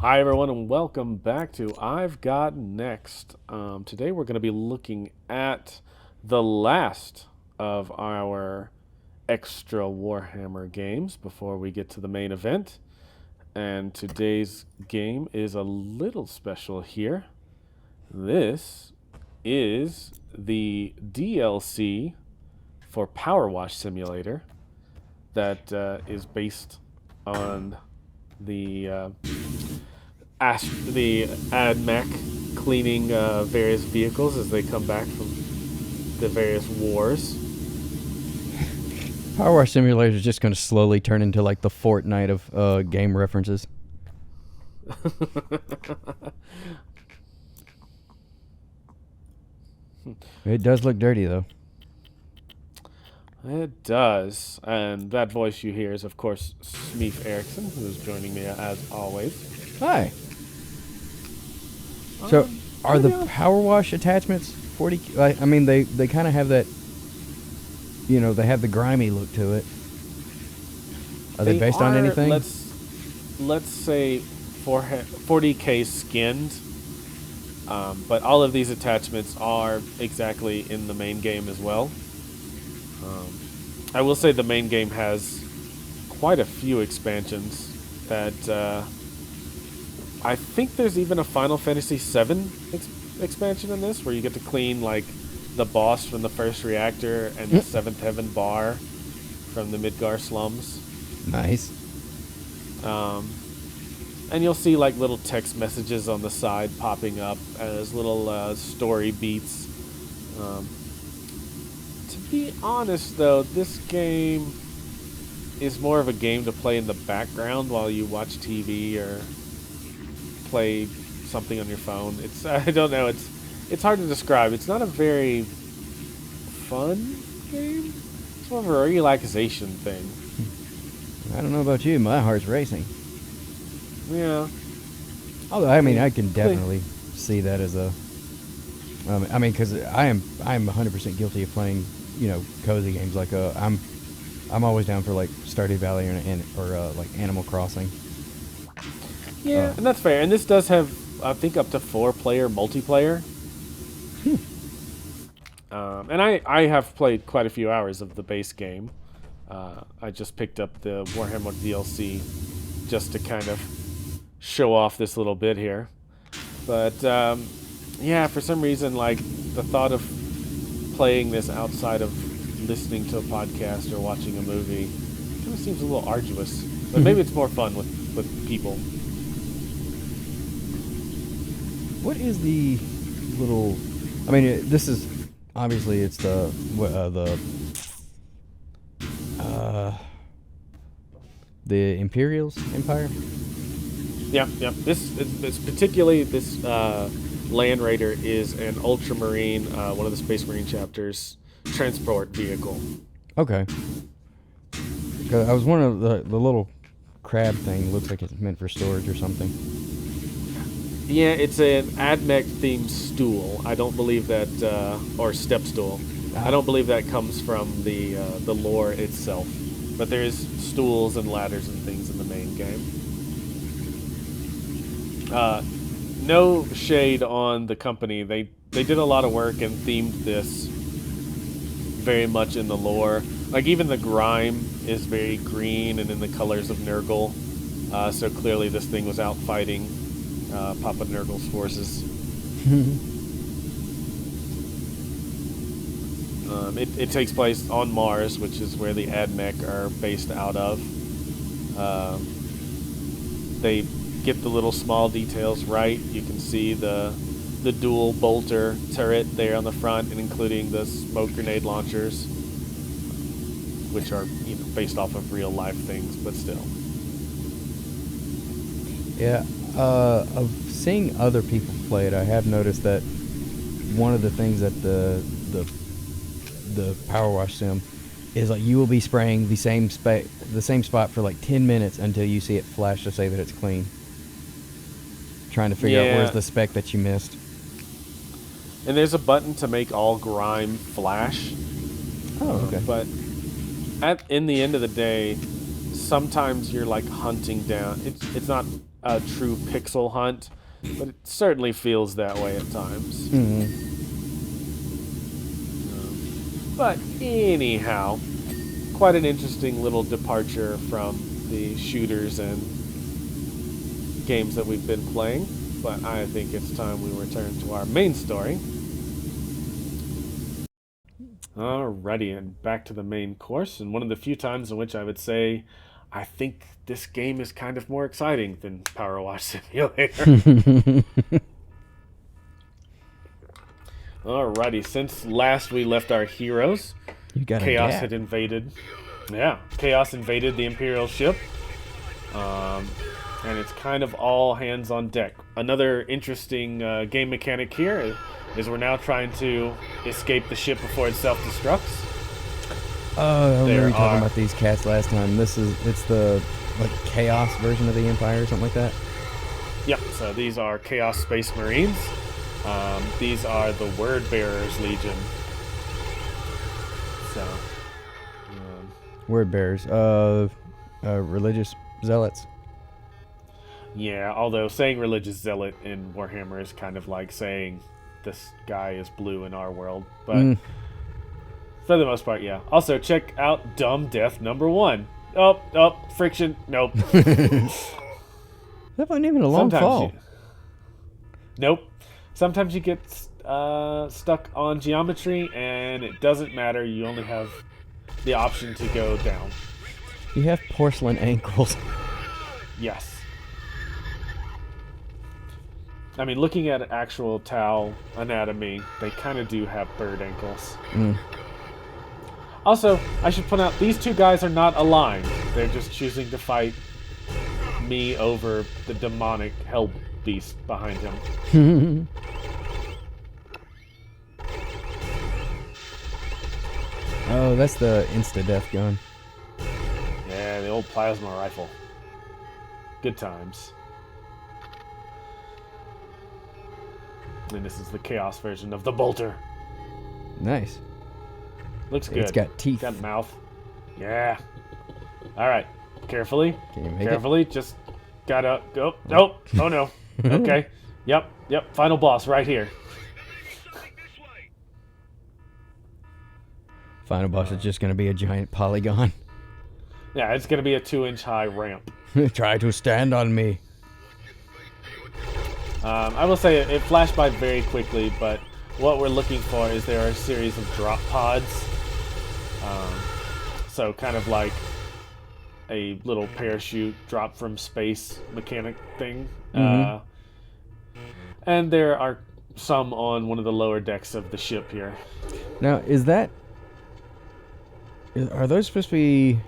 Hi, everyone, and welcome back to I've Got Next. Today, we're going to be looking at the last of our extra Warhammer games before we get to the main event. And today's game is a little special here. This is the DLC for Power Wash Simulator that is based on the the AdMech cleaning various vehicles as they come back from the various wars. Power Wash Simulator is just going to slowly turn into like the Fortnite of game references. It does look dirty though. It does. And that voice you hear is, of course, Smeef Erickson, who is joining me as always. Hi. So, are the Maybe Power Wash attachments 40? I mean, they kind of have that. They have the grimy look to it. Are they based on anything? Let's say 40K skinned. But all of these attachments are exactly in the main game as well. I will say the main game has quite a few expansions that I think there's even a Final Fantasy VII expansion in this where you get to clean like the boss from the first reactor and the Seventh Heaven bar from the Midgar slums. Nice. And you'll see like little text messages on the side popping up as little story beats. To be honest, though, this game is more of a game to play in the background while you watch TV or play something on your phone. It's I don't know. It's hard to describe. It's not a very fun game. It's more of a relaxation thing. I don't know about you, my heart's racing. Yeah. Although I mean, I can definitely see that as a. I mean, because I'm 100% guilty of playing, cozy games like I'm always down for like Stardew Valley or like Animal Crossing. Yeah, and that's fair. And this does have, I think, up to 4-player multiplayer. And I have played quite a few hours of the base game. I just picked up the Warhammer DLC just to kind of show off this little bit here. But yeah, for some reason, like the thought of playing this outside of listening to a podcast or watching a movie kind of seems a little arduous. But maybe it's more fun with people. What is the little? I mean, this is obviously it's the Imperial's Empire. Yeah. This particularly this Land Raider is an Ultramarine, one of the Space Marine chapters, transport vehicle. Okay. 'Cause I was wondering the little crab thing looks like it's meant for storage or something. Yeah, it's an AdMech themed stool. I don't believe that, or step stool. I don't believe that comes from the lore itself. But there's stools and ladders and things in the main game. No shade on the company. They did a lot of work and themed this very much in the lore. Like even the grime is very green and in the colors of Nurgle. So clearly this thing was out fighting Papa Nurgle's forces. It takes place on Mars, which is where the AdMech are based out of. They get the little small details right. You can see the dual bolter turret there on the front, and including the smoke grenade launchers, which are based off of real life things, but still. Yeah, of seeing other people play it, I have noticed that one of the things that the Power Wash Sim is like you will be spraying the same spot for like 10 minutes until you see it flash to say that it's clean. Trying to figure out where's the speck that you missed. And there's a button to make all grime flash. Oh, okay. But in the end of the day, sometimes you're like hunting down. It's not a true pixel hunt, but it certainly feels that way at times. But anyhow, quite an interesting little departure from the shooters and games that we've been playing. But I think it's time we return to our main story. Alrighty, and back to the main course, and one of the few times in which I would say I think this game is kind of more exciting than Power Wash Simulator. Alrighty, since last we left our heroes, You got Chaos a had invaded. Yeah, Chaos invaded the Imperial ship. And it's kind of all hands on deck. Another interesting game mechanic here is we're now trying to escape the ship before it self-destructs. Oh, I remember you talking about these cats last time. It's the like Chaos version of the Empire or something like that. Yep, so these are Chaos Space Marines. These are the Word Bearers Legion. So, Word bearers, religious zealots. yeah, although saying religious zealot in Warhammer is kind of like saying this guy is blue in our world, but for the most part, yeah. Also, check out Dumb Death #1. Oh, friction. Nope. That wasn't even a long fall. Nope. Sometimes you get stuck on geometry, and it doesn't matter. You only have the option to go down. You have porcelain ankles. Yes. I mean, looking at actual Tau anatomy, they kind of do have bird ankles. Also, I should point out, these two guys are not aligned. They're just choosing to fight me over the demonic hell beast behind him. Oh, that's the insta-death gun. Yeah, the old plasma rifle. Good times. And this is the Chaos version of the bolter. Nice. Looks good. It's got teeth. Got a mouth. Yeah. All right. Carefully. Can you make Carefully. Just gotta go. Nope. Oh no. Okay. Yep. Final boss right here. Final boss is just going to be a giant polygon. Yeah, it's gonna be a 2-inch high ramp. Try to stand on me. I will say it flashed by very quickly, but what we're looking for is there are a series of drop pods. So kind of like a little parachute drop from space mechanic thing. And there are some on one of the lower decks of the ship here. Now, are those supposed to be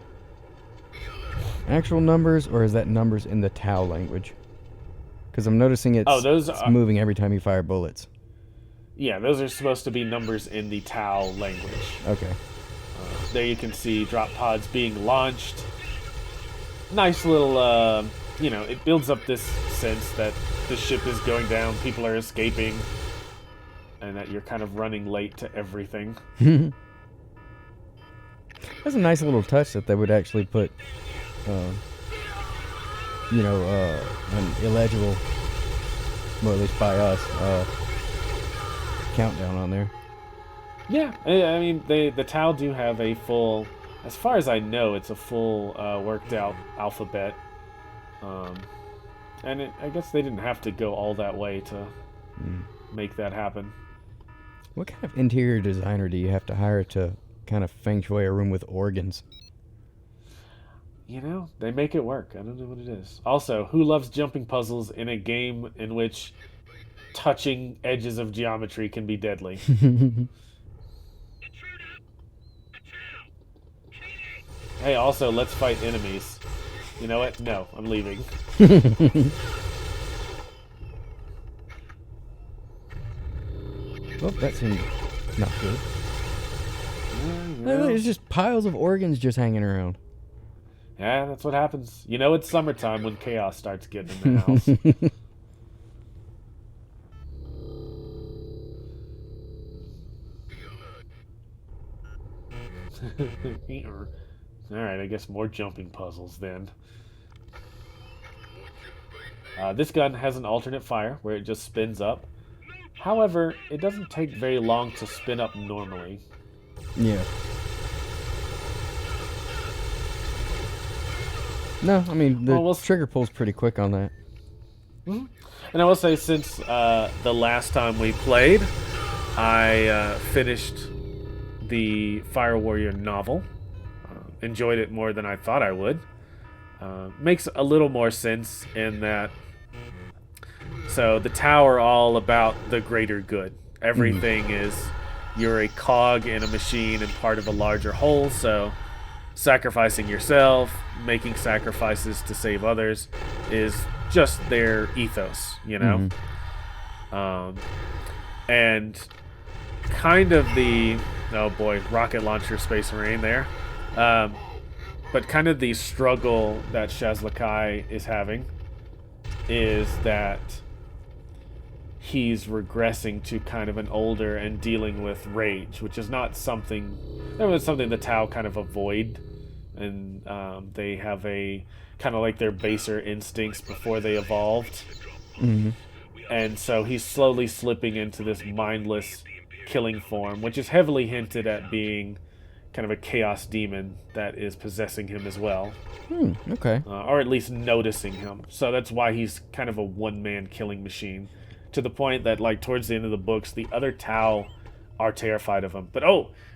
actual numbers, or is that numbers in the Tau language? Because I'm noticing it's moving every time you fire bullets. Yeah, those are supposed to be numbers in the Tau language. Okay. There you can see drop pods being launched. Nice little, it builds up this sense that the ship is going down, people are escaping, and that you're kind of running late to everything. That's a nice little touch that they would actually put, an illegible, well, at least by us, countdown on there. Yeah, I mean, the Tau do have a full, as far as I know, it's a full worked out alphabet. And I guess they didn't have to go all that way to make that happen. What kind of interior designer do you have to hire to kind of feng shui a room with organs? They make it work. I don't know what it is. Also, who loves jumping puzzles in a game in which touching edges of geometry can be deadly? Hey, also, let's fight enemies. You know what? No, I'm leaving. Well, that seemed not good. There's just piles of organs just hanging around. Yeah, that's what happens. It's summertime when chaos starts getting in the house. Alright, I guess more jumping puzzles then. This gun has an alternate fire where it just spins up. However, it doesn't take very long to spin up normally. Yeah. No, I mean, the trigger pull's pretty quick on that. Mm-hmm. And I will say, since the last time we played, I finished the Fire Warrior novel. Enjoyed it more than I thought I would. Makes a little more sense in that. So the Tau are all about the greater good. Everything is, you're a cog in a machine and part of a larger whole. So sacrificing yourself, making sacrifices to save others, is just their ethos, you know. And kind of the rocket launcher Space Marine there. But kind of the struggle that Shazlakai is having is that he's regressing to kind of an older and dealing with rage, which is not something that was something the Tau kind of avoid, and they have a kind of like their baser instincts before they evolved. And so he's slowly slipping into this mindless killing form, which is heavily hinted at being kind of a chaos demon that is possessing him as well. Okay. Or at least noticing him. So that's why he's kind of a one-man killing machine, to the point that, like, towards the end of the books, the other Tau are terrified of him. But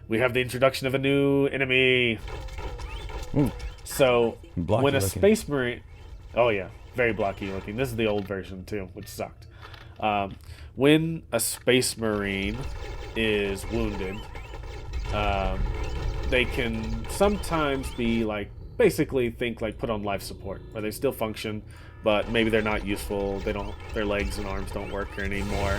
we have the introduction of a new enemy. So when a Space Marine, very blocky looking. This is the old version too, which sucked. When a Space Marine is wounded, they can sometimes be like, basically think like put on life support, where they still function, but maybe they're not useful. Their legs and arms don't work anymore.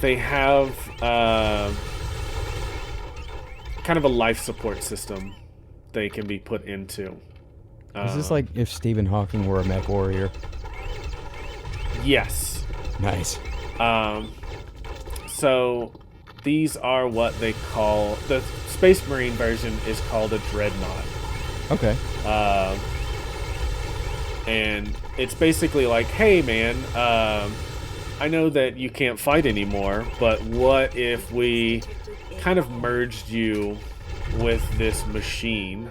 They have kind of a life support system they can be put into. Is this like if Stephen Hawking were a mech warrior? Yes. Nice. So these are what they call, the Space Marine version is called a dreadnought. Okay. And it's basically like, hey man, I know that you can't fight anymore, but what if we kind of merged you with this machine,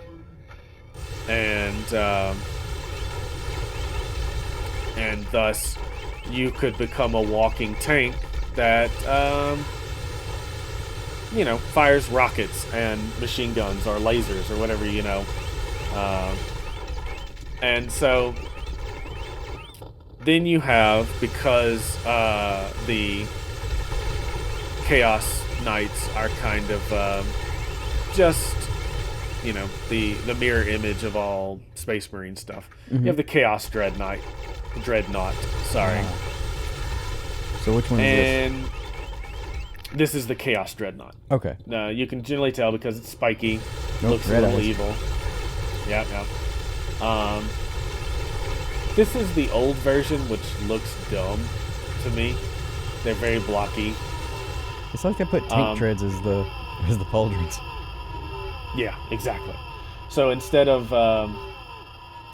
and thus you could become a walking tank that fires rockets and machine guns or lasers or whatever, and so then you have, because the Chaos Knights are kind of just, the mirror image of all Space Marine stuff. You have the Chaos Dreadnought. Sorry. So which one is this? This is the Chaos Dreadnought. Okay. You can generally tell because it's spiky, looks a little evil. Yeah. This is the old version, which looks dumb to me. They're very blocky. It's like they put tank treads as the pauldrons. Yeah, exactly. So instead of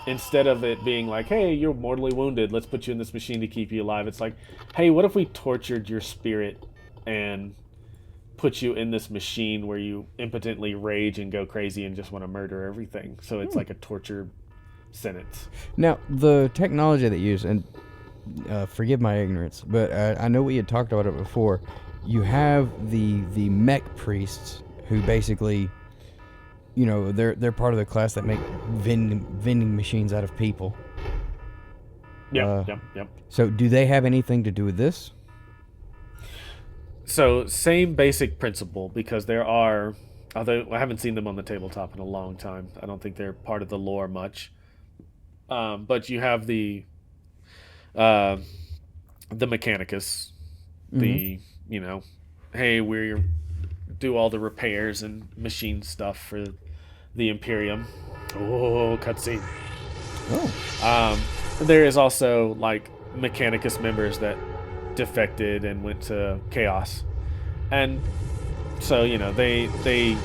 it being like, hey, you're mortally wounded, let's put you in this machine to keep you alive, it's like, hey, what if we tortured your spirit and put you in this machine where you impotently rage and go crazy and just want to murder everything? So it's like a torture sentence. Now, the technology they use, and forgive my ignorance, but I know we had talked about it before. You have the mech priests who basically, they're part of the class that make vending machines out of people. Yep. So do they have anything to do with this? So same basic principle, because there are, although I haven't seen them on the tabletop in a long time, I don't think they're part of the lore much. But you have the Mechanicus, hey, we do all the repairs and machine stuff for the Imperium. Oh, cutscene. There is also like Mechanicus members that defected and went to Chaos, and so they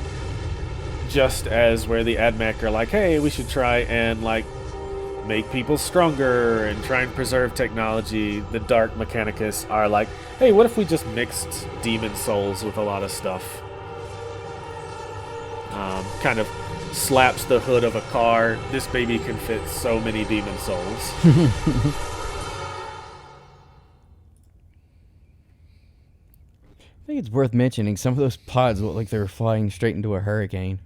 just as where the AdMech are like, hey, we should try and like make people stronger and try and preserve technology, the Dark Mechanicus are like, hey, what if we just mixed demon souls with a lot of stuff? Kind of slaps the hood of a car. This baby can fit so many demon souls. I think it's worth mentioning some of those pods look like they were flying straight into a hurricane.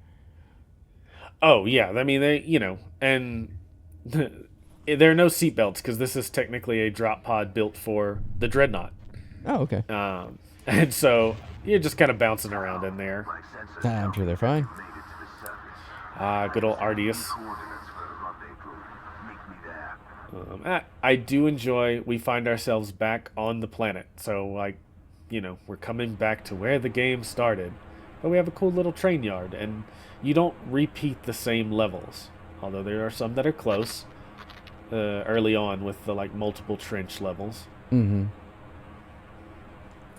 Oh, yeah. I mean, they, and there are no seatbelts because this is technically a drop pod built for the Dreadnought. Oh, okay. And so you're just kind of bouncing around in there. I'm sure they're fine. Good old Ardius. I do enjoy, we find ourselves back on the planet. So, like, we're coming back to where the game started. But we have a cool little train yard, and you don't repeat the same levels. Although there are some that are close early on with the, like, multiple trench levels. Mm-hmm.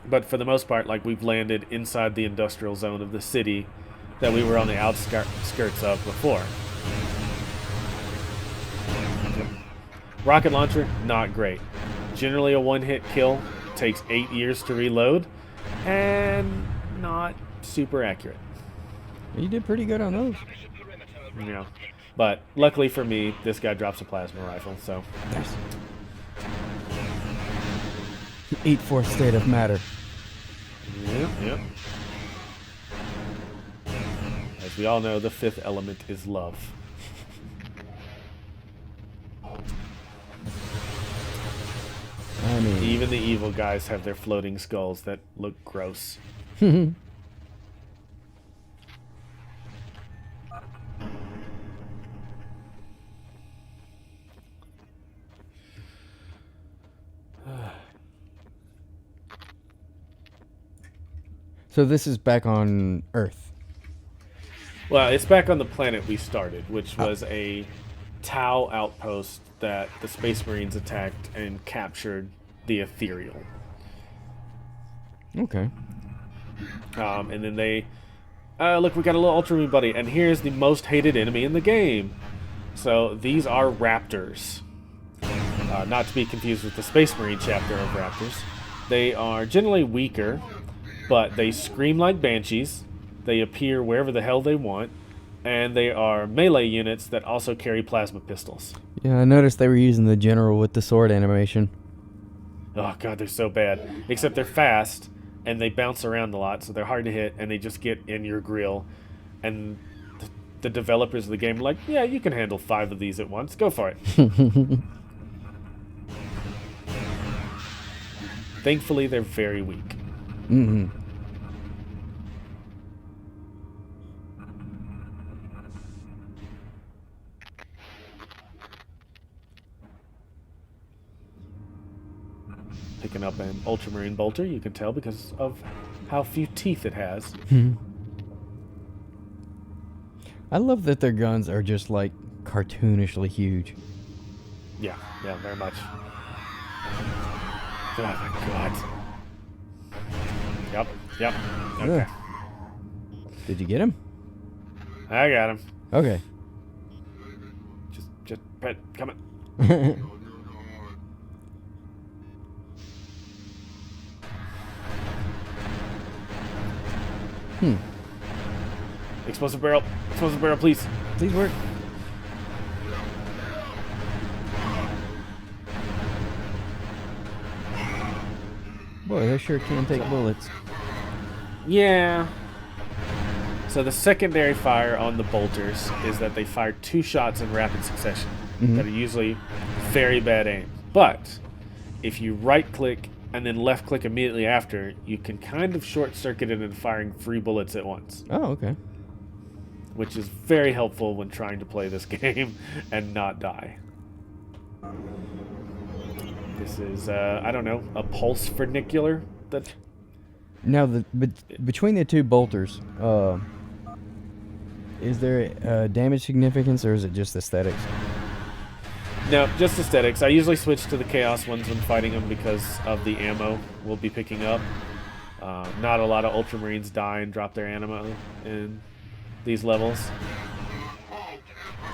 But for the most part, like, we've landed inside the industrial zone of the city that we were on the outskirts of before. Rocket launcher, not great. Generally a one-hit kill, takes 8 years to reload, and not super accurate. You did pretty good on those. Yeah. But luckily for me, this guy drops a plasma rifle, so. Nice. Eat fourth state of matter. Yep. As we all know, the fifth element is love. I mean, even the evil guys have their floating skulls that look gross. So this is back on Earth. Well, it's back on the planet we started, which was a Tau outpost that the Space Marines attacked and captured the Ethereal. Okay. And then they... look, we got a little Ultramarine buddy, and here's the most hated enemy in the game. So these are Raptors. Not to be confused with the Space Marine chapter of Raptors. They are generally weaker, but they scream like banshees. They appear wherever the hell they want. And they are melee units that also carry plasma pistols. Yeah, I noticed they were using the general with the sword animation. Oh god, they're so bad. Except they're fast, and they bounce around a lot, so they're hard to hit, and they just get in your grill. And the developers of the game are like, yeah, you can handle 5 of these at once. Go for it. Thankfully, they're very weak. Mm-hmm. Picking up an Ultramarine bolter, you can tell because of how few teeth it has. I love that their guns are just like cartoonishly huge. Yeah, very much. Oh my god. Yep. Okay. Did you get him? I got him. Okay. Just, Brett, come on. Explosive barrel, please. Please work. Boy, they sure can take bullets. Yeah. So the secondary fire on the bolters is that they fire 2 shots in rapid succession that are usually very bad aim. But if you right-click and then left-click immediately after, you can kind of short-circuit it in firing 3 bullets at once. Oh, okay. Which is very helpful when trying to play this game and not die. This is, I don't know, a pulse funicular that... Now, between the 2 bolters, is there damage significance, or is it just aesthetics? No, just aesthetics. I usually switch to the Chaos ones when fighting them because of the ammo we'll be picking up. Not a lot of Ultramarines die and drop their ammo in these levels.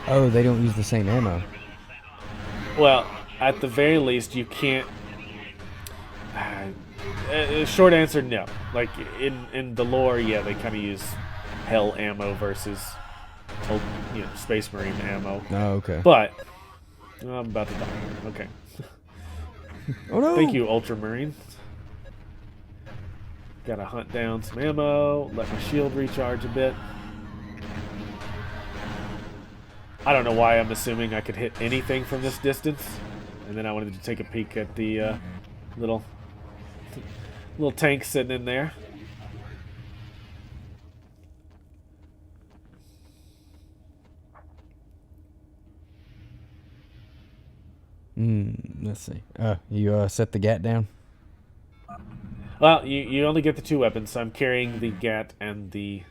Oh, they don't use the same ammo. Well, at the very least, you can't. Short answer, no. Like in the lore, yeah, they kind of use hell ammo versus, Space Marine ammo. Oh, okay. But I'm about to die. Okay. Oh no! Thank you, Ultramarine. Gotta hunt down some ammo. Let my shield recharge a bit. I don't know why I'm assuming I could hit anything from this distance, and then I wanted to take a peek at the little tank sitting in there. Let's see. You set the gat down? Well, you only get the 2 weapons, so I'm carrying the Gat and the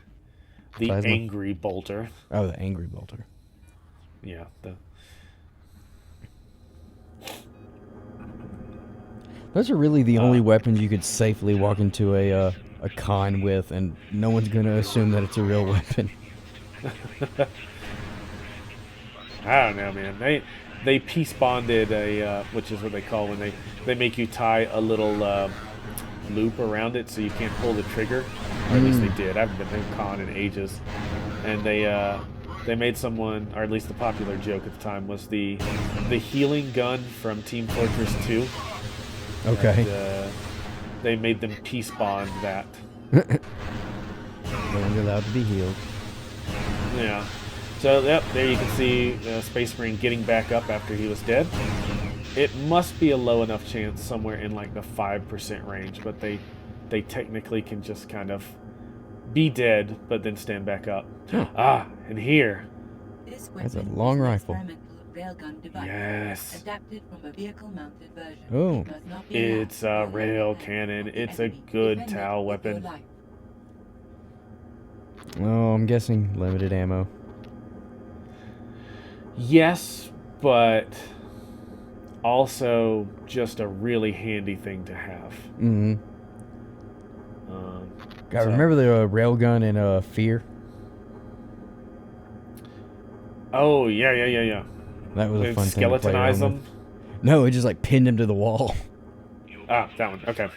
Plasma? Angry Bolter. Oh, the angry bolter. Yeah. Those are really the only weapons you could safely walk into a con with, and no one's gonna assume that it's a real weapon. I don't know, man. They peace bonded which is what they call when they make you tie a little loop around it so you can't pull the trigger. Or at least they did. I haven't been to a con in ages, and they made someone, or at least the popular joke at the time was the healing gun from Team Fortress 2. Okay. And, they made them peace bond that. No one's allowed to be healed. Yeah. So, yep, there you can see Space Marine getting back up after he was dead. It must be a low enough chance somewhere in like the 5% range, but they technically can just kind of be dead, but then stand back up. Huh. And here. That's a long rifle. Yes. Adapted from a vehicle-mounted version. Oh. It's a rail cannon. It's a good Tau weapon. Oh, I'm guessing limited ammo. Yes, but also just a really handy thing to have. Mm-hmm. Remember the railgun in Fear? Oh, yeah. That was a fun thing to play skeletonize around them? with. No, it just like pinned him to the wall. Ah, that one. Okay.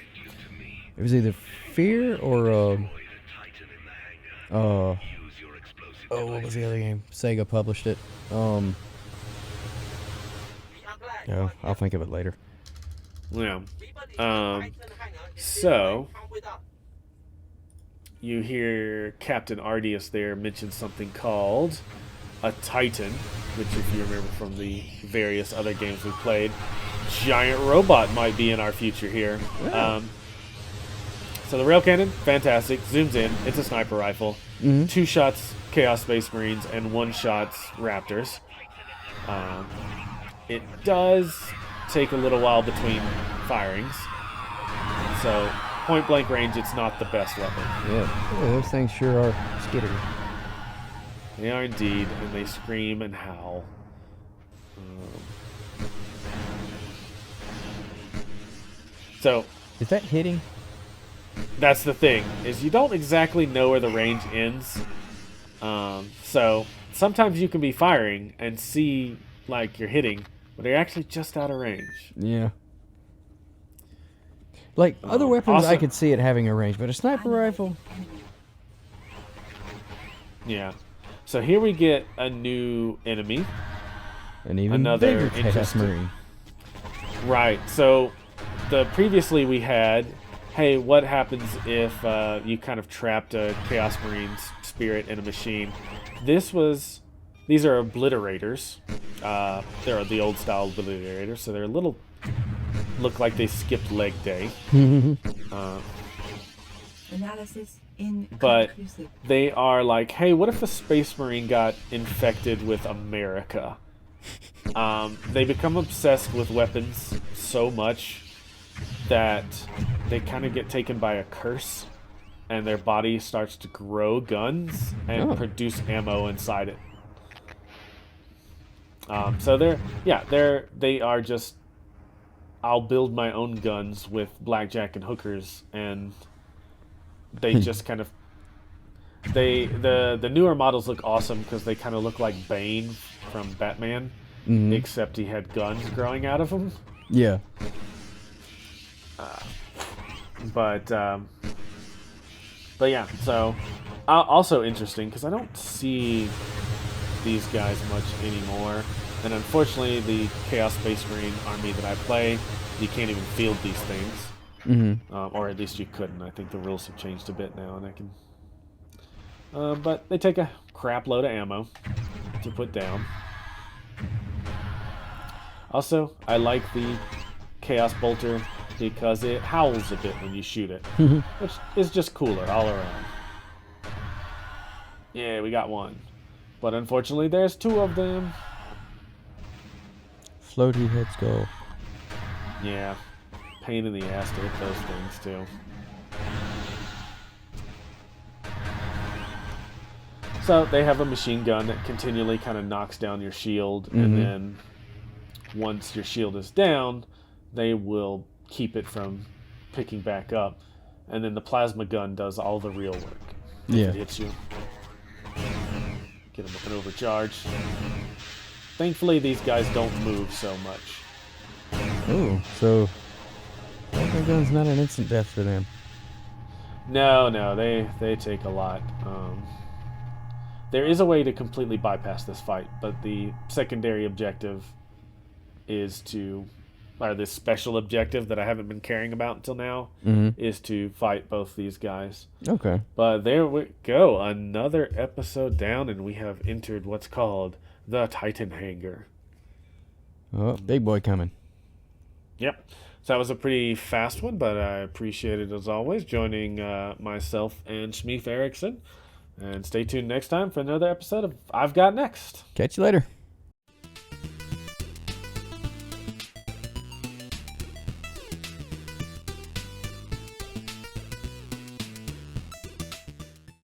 It was either Fear or what was the other game? Sega published it. Oh, I'll think of it later. Yeah. So you hear Captain Ardius there mention something called a Titan, which, if you remember from the various other games we played, giant robot might be in our future here. Yeah. So the rail cannon, fantastic. Zooms in. It's a sniper rifle. 2 shots Chaos Space Marines and 1 shot Raptors. It does take a little while between firings. So point blank range, it's not the best weapon. Yeah, those things sure are skittery. They are indeed, and they scream and howl. So Is that hitting? that's the thing, is you don't exactly know where the range ends. So sometimes you can be firing and see like you're hitting, but you're actually just out of range. Yeah. Like other weapons, I also- could see it having a range, but a sniper rifle. Yeah. So here we get a new enemy. And even Another bigger Chaos interesting- Marine. Right. So previously we had, hey, what happens if you kind of trapped a Chaos Marine's spirit in a machine? These are obliterators. They're the old style obliterators, so they're a little, look like they skipped leg day. Analysis But inconclusive. they are like, hey, what if a Space Marine got infected with America? They become obsessed with weapons so much that they kind of get taken by a curse, and their body starts to grow guns and produce ammo inside it. So they are just, I'll build my own guns with blackjack and hookers, and they just kind of, the newer models look awesome because they kind of look like Bane from Batman, except he had guns growing out of him. Yeah. But yeah, so also interesting because I don't see these guys much anymore, and unfortunately, the Chaos Space Marine army that I play, you can't even field these things, or at least you couldn't. I think the rules have changed a bit now, and I can. But they take a crap load of ammo to put down. Also, I like the Chaos Bolter because it howls a bit when you shoot it, which is just cooler all around. Yeah, we got one. But unfortunately, there's two of them. Floaty heads go. Yeah, pain in the ass to hit those things, too. So they have a machine gun that continually kind of knocks down your shield, and then once your shield is down, they will keep it from picking back up, and then the plasma gun does all the real work. If it hits you, get them with an overcharge. Thankfully, these guys don't move so much. Oh, so plasma gun's not an instant death for them. No, they take a lot. There is a way to completely bypass this fight, but the secondary objective is to, or this special objective that I haven't been caring about until now, is to fight both these guys. Okay. But there we go, another episode down, and we have entered what's called the Titan Hangar. Oh, big boy coming. Yep. So that was a pretty fast one, but I appreciate it as always, joining myself and Smeef Erickson. And stay tuned next time for another episode of I've Got Next. Catch you later.